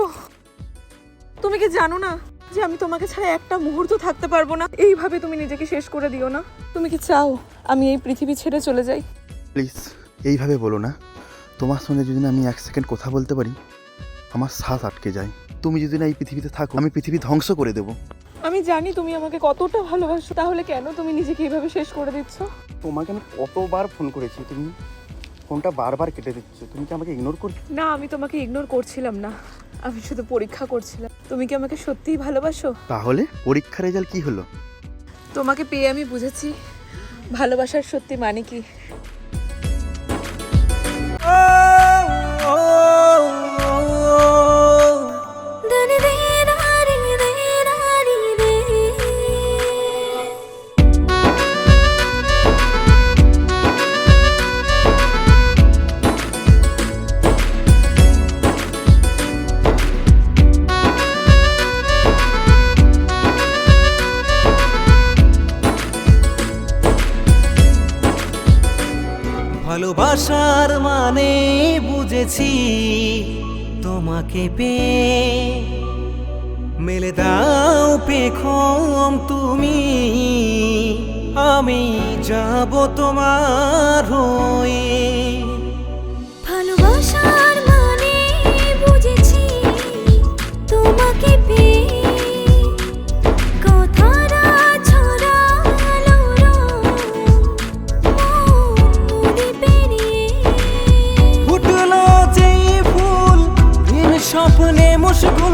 করছো? তুমি কি জানো না যে আমি তোমাকে ছাড়া একটা মুহূর্ত থাকতে পারবো না? এইভাবে তুমি নিজেকে শেষ করে দিও না। তুমি কি চাও আমি এই পৃথিবী ছেড়ে চলে যাই? প্লিজ এইভাবে বলো না। তোমার সঙ্গে যদি না আমি 1 সেকেন্ড কথা বলতে পারি, আমার শ্বাস আটকে যায়। তুমি যদি না এই পৃথিবীতে থাকো, আমি পৃথিবী ধ্বংস করে দেবো। আমি জানি তুমি আমাকে কতটা ভালোবাসো, তাহলে কেন তুমি নিজেকে এইভাবে শেষ করে দিচ্ছ? তোমাকে আমি কতবার ফোন করেছি, তুমি ফোনটা বারবার কেটে দিচ্ছ। তুমি কি আমাকে ইগনোর করছো? না, আমি তোমাকে ইগনোর করছিলাম না, আমি শুধু পরীক্ষা করছিলাম তুমি কি আমাকে সত্যিই ভালোবাসো। তাহলে পরীক্ষার রেজাল্ট কি হলো? তোমাকে পেয়ে আমি বুঝেছি ভালোবাসার সত্যি মানে কি। ভালোবাসার মানে বুঝেছি তোমাকে পেয়ে, মেলে দাও পেখম তুমি, আমি যাব তোমার হয়ে। ভালোবাসার মানে বুঝেছি তোমাকে পেয়ে, কথাটা ছড়ালো নদী পেরিয়ে। ফুটলো যে ফুল, দিন স্বপ্নে মুশগুল